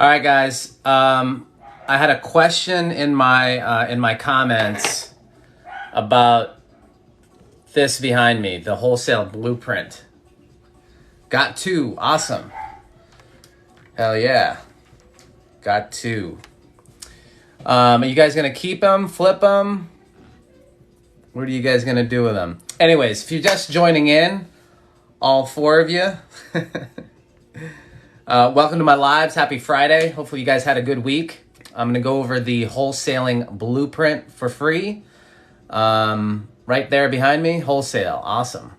All right, guys. I had a question in my comments about this behind me, the wholesale blueprint. Got two. Awesome. Hell yeah. Got two. Are you guys going to keep them, flip them? What are you guys going to do with them? Anyways, if you're just joining in, all four of you, welcome to my lives. Happy Friday. Hopefully you guys had a good week. I'm going to go over the wholesaling blueprint for free. Right there behind me, Wholesale. Awesome.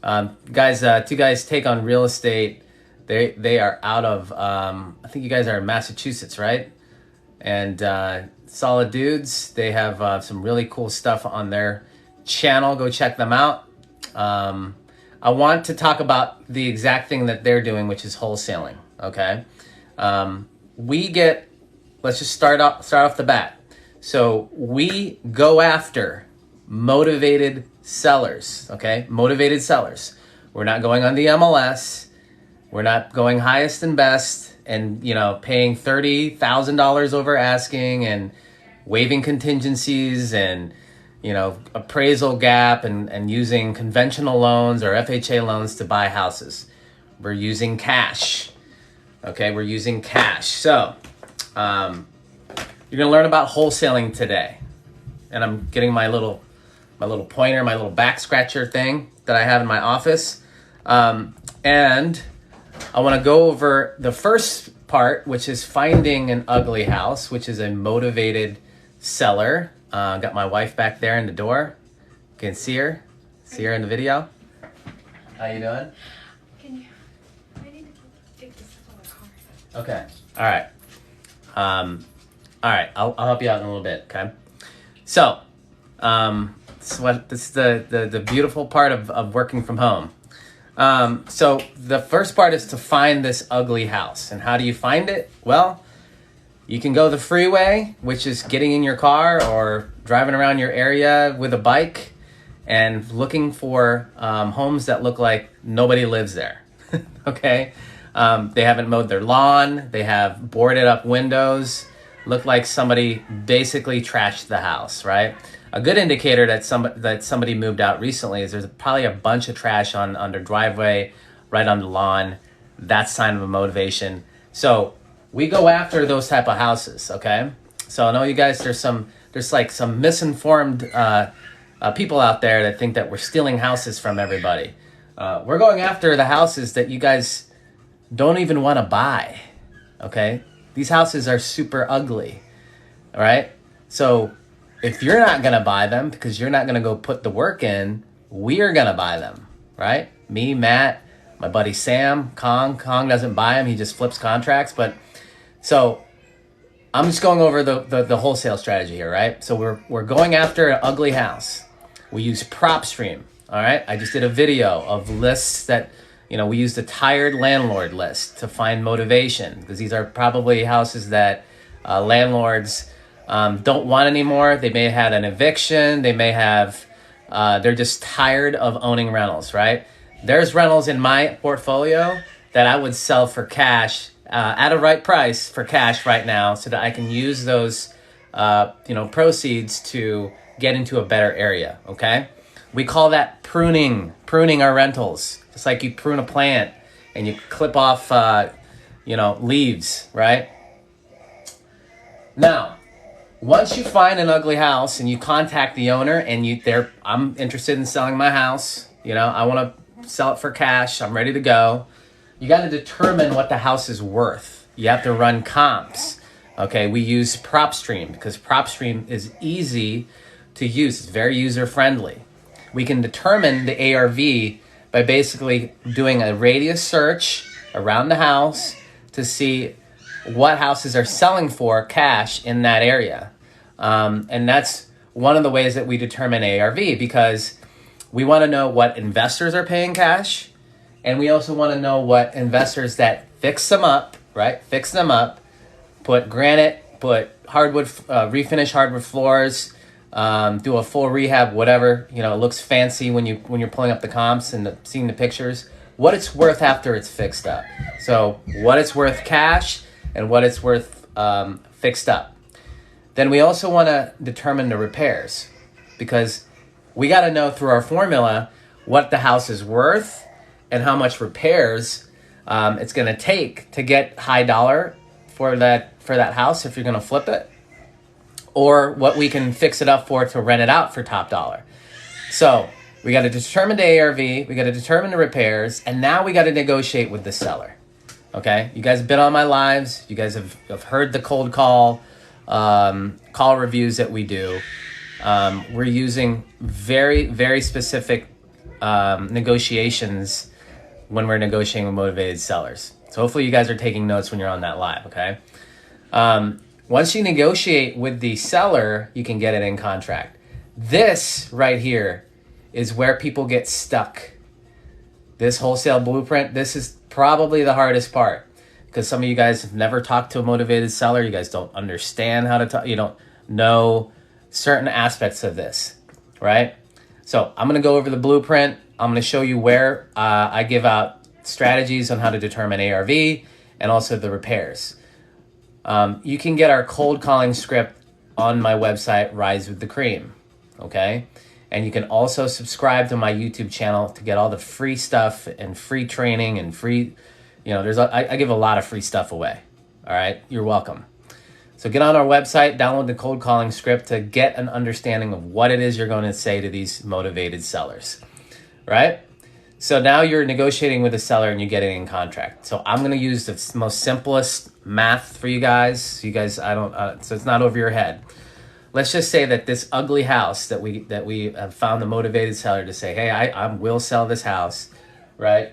Guys, two guys take on real estate. They are out of, I think you guys are in Massachusetts, right? And solid dudes. They have some really cool stuff on their channel. Go check them out. I want to talk about the exact thing that they're doing, which is wholesaling. Okay, let's just start off the bat. So we go after motivated sellers. Okay, motivated sellers. We're not going on the MLS. We're not going highest and best and paying $30,000 over asking and waiving contingencies and appraisal gap and using conventional loans or FHA loans to buy houses. We're using cash. Okay, we're using cash. So you're gonna learn about wholesaling today. And I'm getting my little pointer, my little back scratcher thing that I have in my office. And I wanna go over the first part, which is finding an ugly house, which is a motivated seller. Got my wife back there in the door. You can see her in the video. How you doing? I need to take this out of the car. Okay. All right. All right. I'll help you out in a little bit. Okay. So, this is the beautiful part of working from home. So the first part is to find this ugly house. And how do you find it? Well, you can go the freeway, which is getting in your car or driving around your area with a bike and looking for homes that look like nobody lives there. Okay? They haven't mowed their lawn. They have boarded up windows. Look like somebody basically trashed the house, right? A good indicator that somebody moved out recently is there's probably a bunch of trash on their driveway, right on the lawn. That's sign of a motivation. So we go after those type of houses, okay? So I know you guys, there's like some misinformed people out there that think that we're stealing houses from everybody. We're going after the houses that you guys don't even want to buy, okay? These houses are super ugly, all right? So if you're not going to buy them because you're not going to go put the work in, we're going to buy them, right? Me, Matt, my buddy Sam, Kong. Kong doesn't buy them. He just flips contracts, but so I'm just going over the wholesale strategy here, right? So we're going after an ugly house. We use PropStream, all right? I just did a video of lists that, we use the tired landlord list to find motivation because these are probably houses that landlords don't want anymore. They may have had an eviction. They may have, they're just tired of owning rentals, right? There's rentals in my portfolio that I would sell for cash at a right price for cash right now so that I can use those, proceeds to get into a better area, okay? We call that pruning our rentals. Just like you prune a plant and you clip off, leaves, right? Now, once you find an ugly house and you contact the owner and I'm interested in selling my house, I want to sell it for cash, I'm ready to go. You got to determine what the house is worth. You have to run comps. Okay, we use PropStream because PropStream is easy to use. It's very user-friendly. We can determine the ARV by basically doing a radius search around the house to see what houses are selling for cash in that area. And that's one of the ways that we determine ARV because we want to know what investors are paying cash. And we also want to know what investors that fix them up, right? Fix them up, put granite, put hardwood, refinish hardwood floors, do a full rehab, whatever, it looks fancy when you're pulling up the comps and seeing the pictures, what it's worth after it's fixed up. So what it's worth cash, and what it's worth fixed up. Then we also want to determine the repairs, because we got to know through our formula what the house is worth and how much repairs it's going to take to get high dollar for that house if you're going to flip it, or what we can fix it up for to rent it out for top dollar. So we got to determine the ARV, we got to determine the repairs, and now we got to negotiate with the seller. Okay, you guys have been on my lives. You guys have heard the cold call reviews that we do. We're using very, very specific negotiations when we're negotiating with motivated sellers. So hopefully you guys are taking notes when you're on that live, okay? Once you negotiate with the seller, you can get it in contract. This right here is where people get stuck. This wholesale blueprint, this is probably the hardest part, because some of you guys have never talked to a motivated seller. You guys don't understand how to talk. You don't know certain aspects of this, right? So I'm going to go over the blueprint. I'm going to show you where I give out strategies on how to determine ARV and also the repairs. You can get our cold calling script on my website, Rise with the Cream, okay? And you can also subscribe to my YouTube channel to get all the free stuff and free training and free, I give a lot of free stuff away, all right? You're welcome. So get on our website, download the cold calling script to get an understanding of what it is you're going to say to these motivated sellers, right? So now you're negotiating with a seller and you get it in contract. So I'm going to use the most simplest math for you guys. So it's not over your head. Let's just say that this ugly house that we have found the motivated seller to say, hey, I will sell this house, right?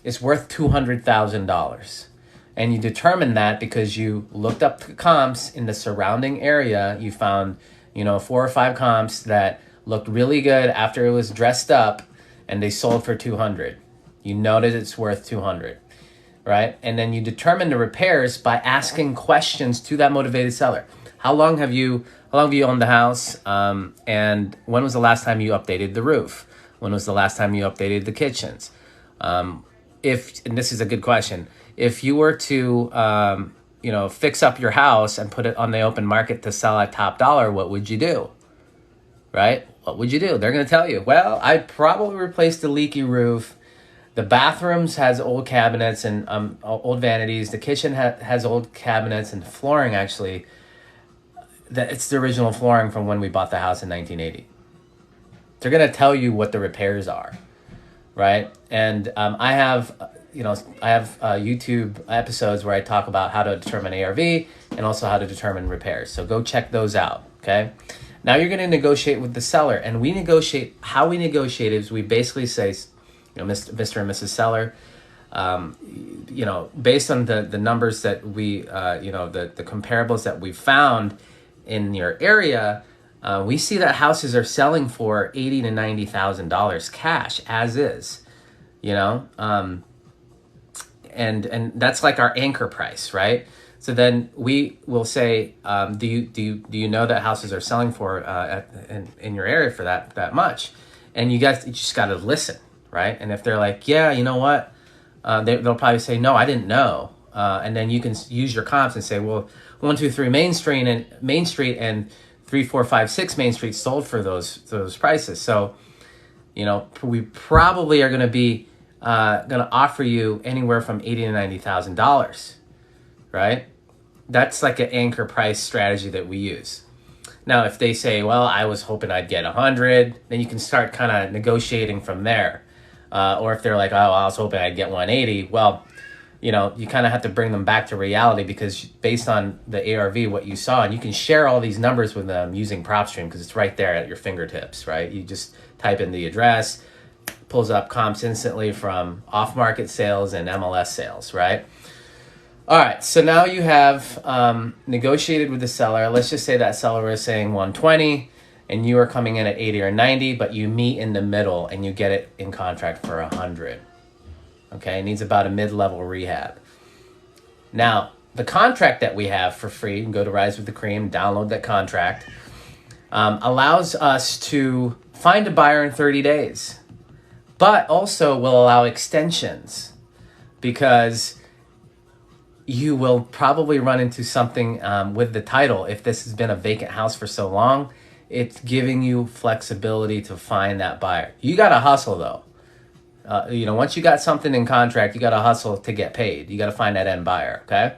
It's worth $200,000. And you determine that because you looked up the comps in the surrounding area. You found, 4 or 5 comps that looked really good after it was dressed up, and they sold for $200. You noted it's worth $200, right? And then you determine the repairs by asking questions to that motivated seller. How long have you owned the house? And when was the last time you updated the roof? When was the last time you updated the kitchens? And this is a good question. If you were to, fix up your house and put it on the open market to sell at top dollar, what would you do? Right? What would you do? They're going to tell you, well, I'd probably replace the leaky roof. The bathrooms has old cabinets and old vanities. The kitchen has old cabinets, and the flooring actually, it's the original flooring from when we bought the house in 1980. They're going to tell you what the repairs are, right? And I have YouTube episodes where I talk about how to determine ARV and also how to determine repairs. So go check those out, okay? Now you're going to negotiate with the seller, and how we negotiate is we basically say, Mr. and Mrs. Seller, based on the numbers that we, the comparables that we found in your area, we see that houses are selling for $80,000 to $90,000 cash as is, and that's like our anchor price, right? So then we will say, do you know that houses are selling for in your area for that much? And you just got to listen, right? And if they're like, yeah, you know what, they'll probably say, no, I didn't know. And then you can use your comps and say, well, 1, 2, 3 Main Street and 3, 4, 5, 6 Main Street sold for those prices. So, we probably are going to be going to offer you anywhere from $80,000 to $90,000, right? That's like an anchor price strategy that we use. Now, if they say, well, I was hoping I'd get 100, then you can start kind of negotiating from there. Or if they're like, oh, I was hoping I'd get 180, well, you kind of have to bring them back to reality, because based on the ARV, what you saw, and you can share all these numbers with them using PropStream because it's right there at your fingertips, right? You just type in the address, pulls up comps instantly from off-market sales and MLS sales, right? All right, so now you have negotiated with the seller. Let's just say that seller is saying 120 and you are coming in at 80 or 90, but you meet in the middle and you get it in contract for 100. Okay, it needs about a mid-level rehab. Now, the contract that we have for free, you can go to Rise with the Cream, download that contract, allows us to find a buyer in 30 days, but also will allow extensions, because you will probably run into something with the title. If this has been a vacant house for so long, it's giving you flexibility to find that buyer. You got to hustle though. Once you got something in contract, you got to hustle to get paid. You got to find that end buyer, okay?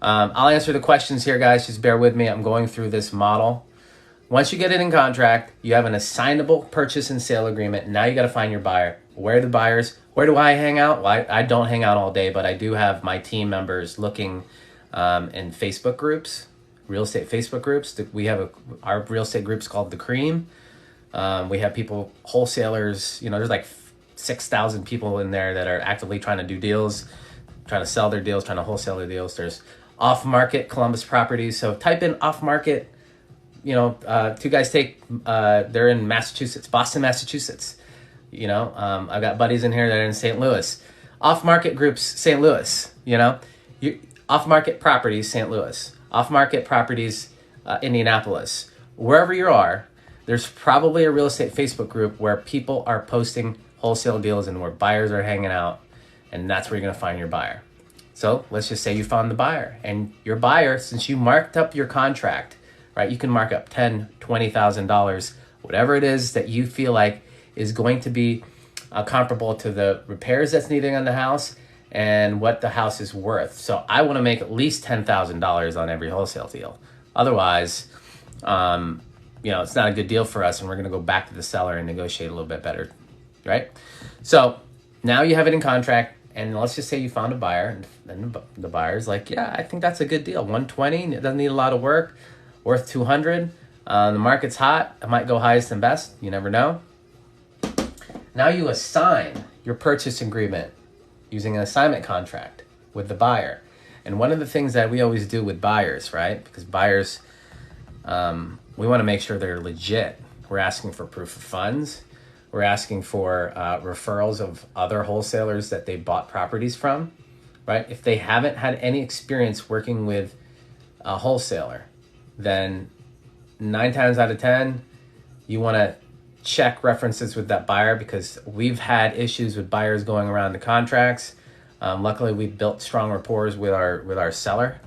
I'll answer the questions here, guys. Just bear with me. I'm going through this model. Once you get it in contract, you have an assignable purchase and sale agreement. Now you got to find your buyer. Where are the buyers? Where do I hang out? Well, I don't hang out all day, but I do have my team members looking in Facebook groups, real estate Facebook groups. We have our real estate group's called The Cream. We have people, wholesalers, there's like 6,000 people in there that are actively trying to do deals, trying to sell their deals, trying to wholesale their deals. There's off-market Columbus properties. So type in off-market, two guys they're in Massachusetts, Boston, Massachusetts. I've got buddies in here that are in St. Louis. Off-market groups, St. Louis, off-market properties, St. Louis. Off-market properties, Indianapolis. Wherever you are, there's probably a real estate Facebook group where people are posting wholesale deals and where buyers are hanging out, and that's where you're going to find your buyer. So let's just say you found the buyer, and your buyer, since you marked up your contract, right, you can mark up $10,000, $20,000, whatever it is that you feel like is going to be comparable to the repairs that's needed on the house and what the house is worth. So I want to make at least $10,000 on every wholesale deal. Otherwise, it's not a good deal for us, and we're going to go back to the seller and negotiate a little bit better, right? So now you have it in contract, and let's just say you found a buyer, and the buyer's like, yeah, I think that's a good deal. 120, it doesn't need a lot of work, worth 200. The market's hot. It might go highest and best. You never know. Now you assign your purchase agreement using an assignment contract with the buyer. And one of the things that we always do with buyers, right? Because buyers, we want to make sure they're legit. We're asking for proof of funds. We're asking for referrals of other wholesalers that they bought properties from, right? If they haven't had any experience working with a wholesaler, then 9 times out of 10, you want to check references with that buyer, because we've had issues with buyers going around the contracts. Luckily, we've built strong rapport with our seller,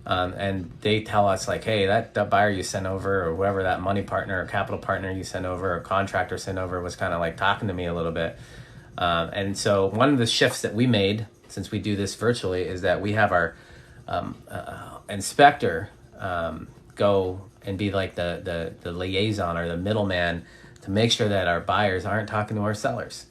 and they tell us like, hey, that buyer you sent over, or whoever, that money partner or capital partner you sent over, or contractor sent over, was kind of like talking to me a little bit. And so one of the shifts that we made, since we do this virtually, is that we have our inspector go and be like the liaison or the middleman to make sure that our buyers aren't talking to our sellers.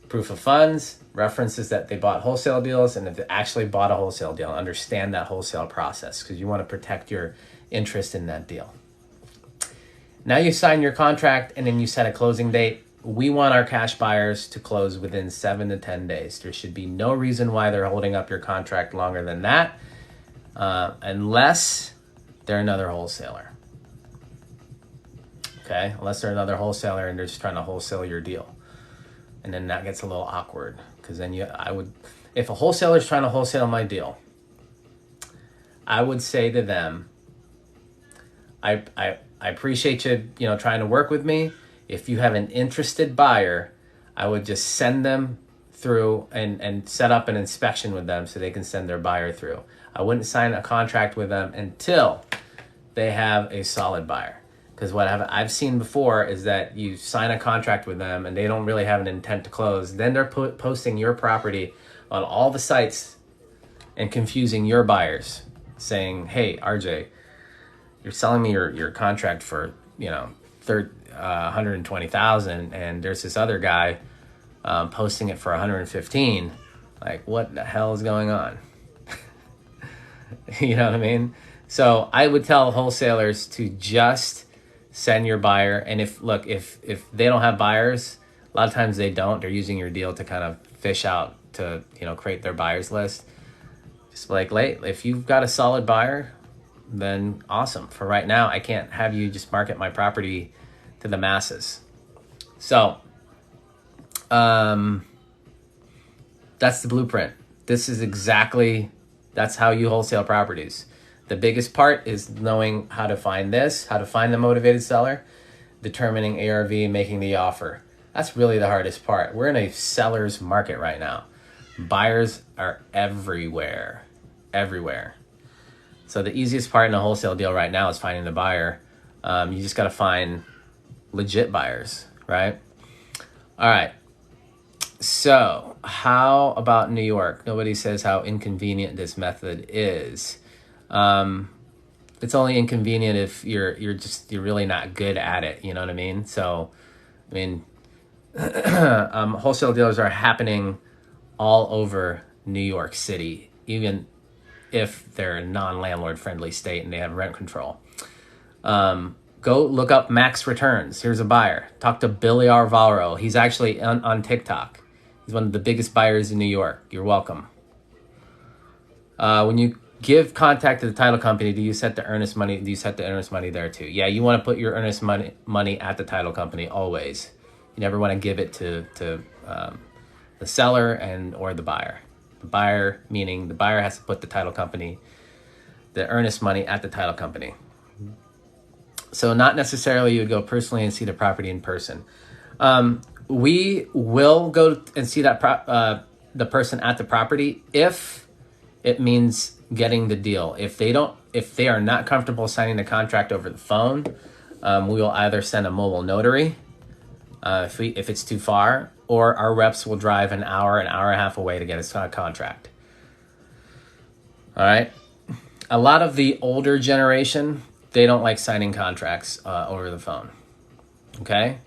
Proof of funds, references that they bought wholesale deals, and if they actually bought a wholesale deal, understand that wholesale process, because you want to protect your interest in that deal. Now you sign your contract, and then you set a closing date. We want our cash buyers to close within 7 to 10 days. There should be no reason why they're holding up your contract longer than that, unless they're another wholesaler. Okay, unless they're another wholesaler and they're just trying to wholesale your deal. And then that gets a little awkward, because then if a wholesaler is trying to wholesale my deal, I would say to them, I appreciate you, trying to work with me. If you have an interested buyer, I would just send them through and set up an inspection with them so they can send their buyer through. I wouldn't sign a contract with them until they have a solid buyer. Because what I've seen before is that you sign a contract with them and they don't really have an intent to close. Then they're posting your property on all the sites and confusing your buyers, saying, hey, RJ, you're selling me your contract for, $120,000, and there's this other guy posting it for 115. Like, what the hell is going on? You know what I mean? So I would tell wholesalers to just send your buyer. And if they don't have buyers, a lot of times they don't. They're using your deal to kind of fish out to, create their buyers list. Just like, if you've got a solid buyer, then awesome. For right now, I can't have you just market my property to the masses. So that's the blueprint. That's how you wholesale properties. The biggest part is knowing how to find the motivated seller, determining ARV, making the offer. That's really the hardest part. We're in a seller's market right now. Buyers are everywhere. everywhere. So the easiest part in a wholesale deal right now is finding the buyer. You just got to find legit buyers, right? All right. So how about New York? Nobody says how inconvenient this method is. It's only inconvenient if you're really not good at it. You know what I mean? So, I mean, wholesale deals are happening all over New York City, even if they're a non-landlord friendly state and they have rent control. Go look up Max Returns. Here's a buyer. Talk to Billy Arvaro. He's actually on TikTok. He's one of the biggest buyers in New York. You're welcome. When you give contact to the title company, do you set the earnest money? Do you set the earnest money there too? Yeah, you want to put your earnest money at the title company always. You never want to give it to the seller or the buyer. The buyer, meaning the buyer has to put the title company, the earnest money at the title company. So not necessarily you would go personally and see the property in person. We will go and see that the person at the property if it means getting the deal. If they are not comfortable signing the contract over the phone, we will either send a mobile notary if it's too far, or our reps will drive an hour and a half away to get a contract. All right. A lot of the older generation, they don't like signing contracts over the phone. Okay.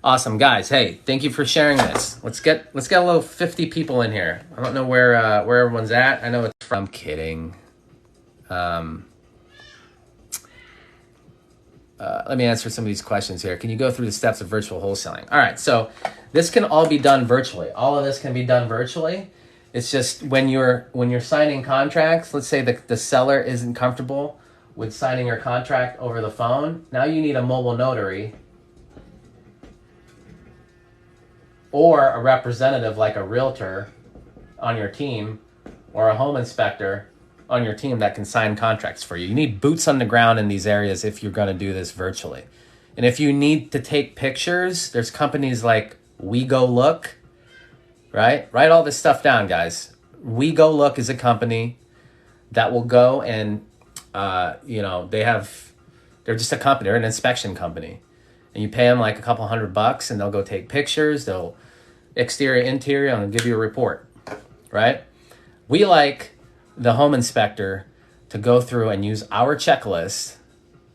Awesome, guys. Hey, thank you for sharing this. Let's get a little 50 people in here. I don't know where everyone's at. I know it's from. I'm kidding. Let me answer some of these questions here. Can you go through the steps of virtual wholesaling? All right, so this can all be done virtually. All of this can be done virtually. It's just when you're signing contracts, let's say the seller isn't comfortable with signing your contract over the phone. Now you need a mobile notary or a representative like a realtor on your team or a home inspector on your team that can sign contracts for you. You need boots on the ground in these areas if you're going to do this virtually. And if you need to take pictures, there's companies like We Go Look, right? Write all this stuff down, guys. We Go Look is a company that will go and, they're just a company. They're an inspection company. And you pay them like a couple $100 and they'll go take pictures. They'll exterior, interior, and they'll give you a report, right? We like the home inspector to go through and use our checklist,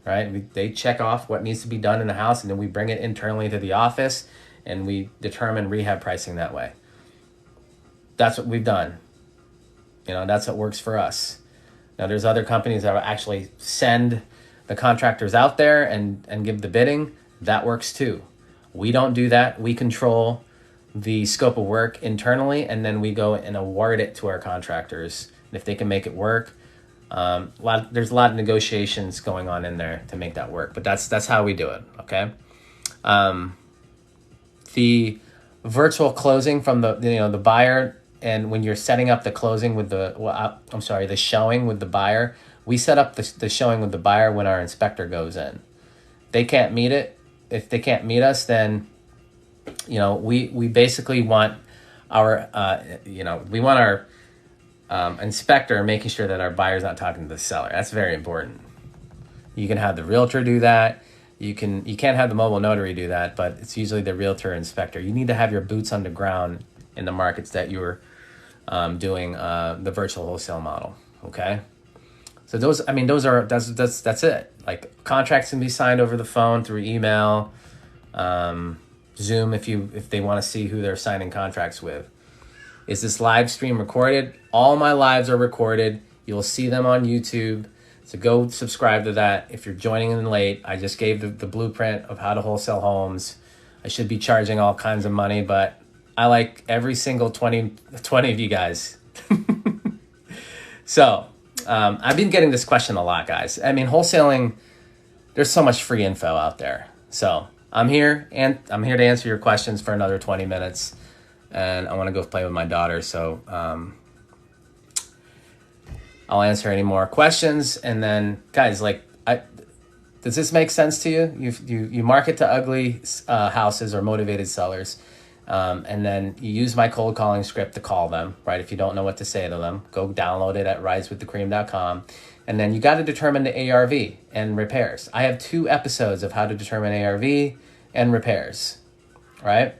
right? They check off what needs to be done in the house, and then we bring it internally to the office, and we determine rehab pricing that way. That's what we've done. That's what works for us. Now, there's other companies that will actually send the contractors out there and give the bidding. That works too. We don't do that. We control the scope of work internally, and then we go and award it to our contractors. And if they can make it work, there's a lot of negotiations going on in there to make that work. But that's how we do it. Okay. The virtual closing from the buyer, and when you're setting up the closing with the showing with the buyer, we set up the showing with the buyer when our inspector goes in. They can't meet it. If they can't meet us, then we basically want our inspector making sure that our buyer's not talking to the seller. That's very important. You can have the realtor do that. You can't have the mobile notary do that, but it's usually the realtor inspector. You need to have your boots on the ground in the markets that you're doing the virtual wholesale model. Okay. So that's it. Like, contracts can be signed over the phone, through email, Zoom if they want to see who they're signing contracts with. Is this live stream recorded? All my lives are recorded. You'll see them on YouTube. So go subscribe to that. If you're joining in late, I just gave the blueprint of how to wholesale homes. I should be charging all kinds of money, but I like every single 20 of you guys. So I've been getting this question a lot, guys. I mean, wholesaling, there's so much free info out there. So I'm here to answer your questions for another 20 minutes. And I want to go play with my daughter. So I'll answer any more questions. And then, guys, does this make sense to you? You market to ugly houses or motivated sellers. And then you use my cold calling script to call them, right? If you don't know what to say to them, go download it at risewiththecream.com. And then you got to determine the ARV and repairs. I have 2 episodes of how to determine ARV and repairs, right?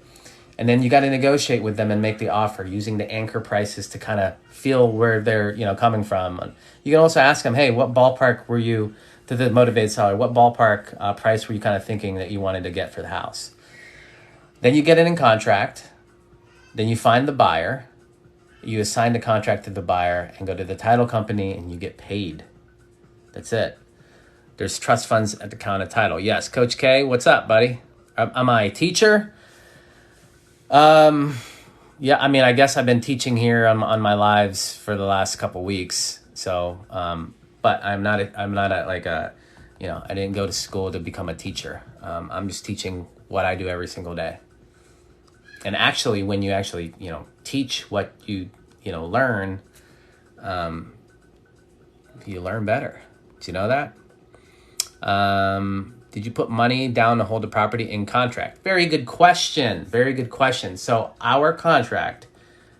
And then you got to negotiate with them and make the offer using the anchor prices to kind of feel where they're, coming from. You can also ask them, hey, what ballpark were you, to the motivated seller, what ballpark price were you kind of thinking that you wanted to get for the house? Then you get it in contract. Then you find the buyer. You assign the contract to the buyer and go to the title company and you get paid. That's it. There's trust funds at the count of title. Yes, Coach K, what's up, buddy? Am I a teacher? Yeah, I mean, I guess I've been teaching here on my lives for the last couple weeks. So, but I'm not like I didn't go to school to become a teacher. I'm just teaching what I do every single day. And actually, when you actually, teach what you learn, you learn better. Do you know that? Did you put money down to hold the property in contract? Very good question. Very good question. So our contract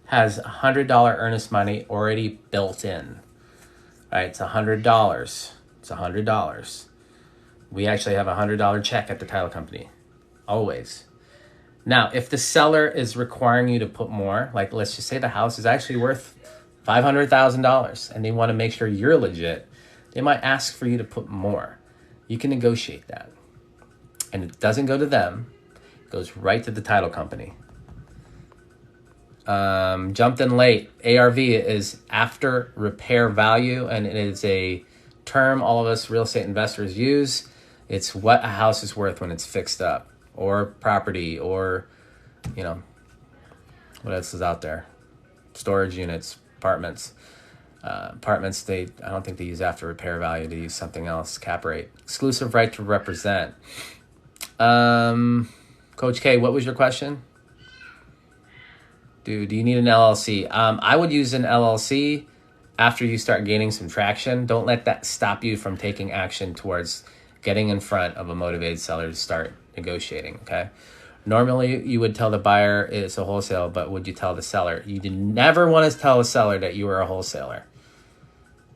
has $100 earnest money already built in. Right? It's $100. It's $100. We actually have a $100 check at the title company. Always. Now, if the seller is requiring you to put more, like let's just say the house is actually worth $500,000 and they want to make sure you're legit, they might ask for you to put more. You can negotiate that. And it doesn't go to them. It goes right to the title company. Jumped in late. ARV is after repair value, and it is a term all of us real estate investors use. It's what a house is worth when it's fixed up, or property, or, what else is out there? Storage units, apartments. Apartments, I don't think they use after repair value. They use something else. Cap rate. Exclusive right to represent. Coach K, what was your question? Do you need an LLC? I would use an LLC after you start gaining some traction. Don't let that stop you from taking action towards getting in front of a motivated seller to start negotiating, okay? Normally, you would tell the buyer it's a wholesale, but would you tell the seller? You never want to tell a seller that you are a wholesaler.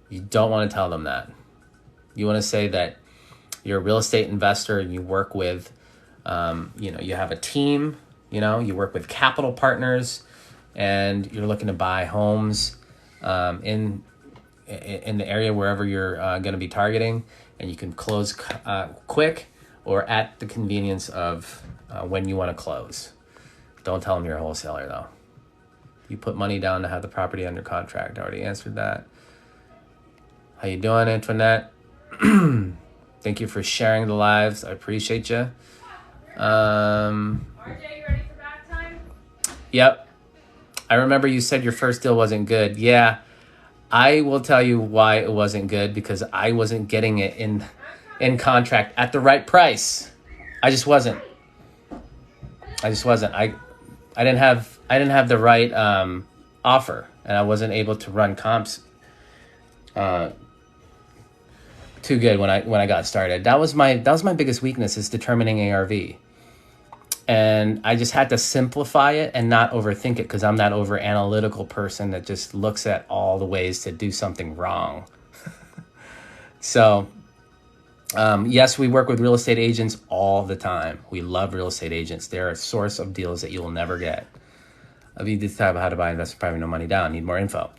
You don't want to tell them that. You want to say that you're a real estate investor and you work with, you have a team, you work with capital partners, and you're looking to buy homes in the area wherever you're going to be targeting, and you can close quick or at the convenience of when you want to close. Don't tell them you're a wholesaler, though. You put money down to have the property under contract. I already answered that. How you doing, Antoinette? Thank you for sharing the lives. I appreciate you. RJ, you ready for back time? Yep. I remember you said your first deal wasn't good. Yeah. I will tell you why it wasn't good, because I wasn't getting it in contract at the right price. I just wasn't. I didn't have the right offer, and I wasn't able to run comps too good when I got started. That was my biggest weakness, is determining ARV. And I just had to simplify it and not overthink it, because I'm that over analytical person that just looks at all the ways to do something wrong. So, yes, we work with real estate agents all the time. We love real estate agents. They're a source of deals that you will never get. I'll be this type of how to buy investment property, no money down. Need more info.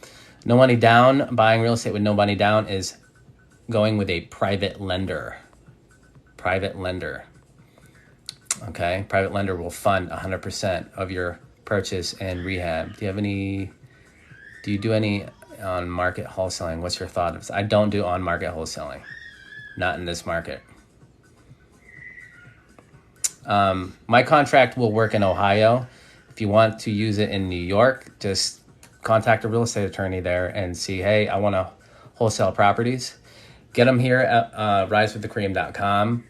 No money down, buying real estate with no money down is going with a private lender. Private lender. Okay, private lender will fund 100% of your purchase and rehab. Do you do any on market wholesaling? What's your thought of this? I don't do on market wholesaling. Not in this market. My contract will work in Ohio. If you want to use it in New York, just contact a real estate attorney there and see, hey, I want to wholesale properties. Get them here at risewiththecream.com.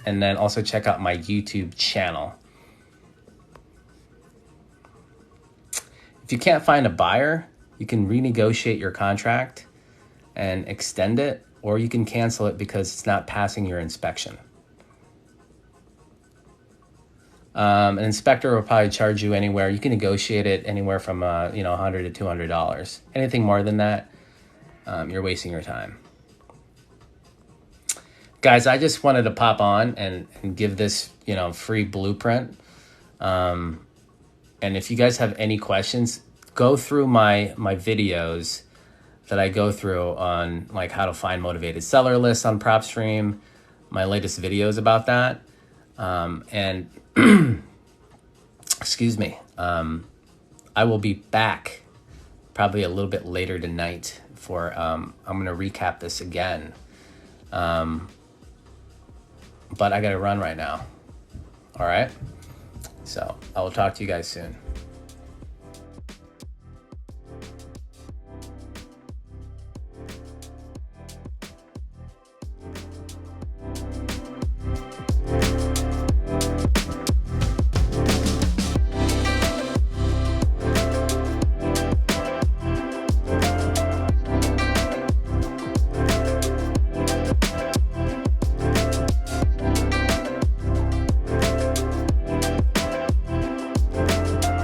And then also check out my YouTube channel. If you can't find a buyer, you can renegotiate your contract and extend it, or you can cancel it because it's not passing your inspection. An inspector will probably charge you anywhere. You can negotiate it anywhere from $100 to $200. Anything more than that, you're wasting your time. Guys, I just wanted to pop on and give this free blueprint. And if you guys have any questions, go through my videos that I go through on like how to find motivated seller lists on PropStream, my latest videos about that. And excuse me, I will be back probably a little bit later tonight for, I'm going to recap this again. But I got to run right now. All right. So I will talk to you guys soon.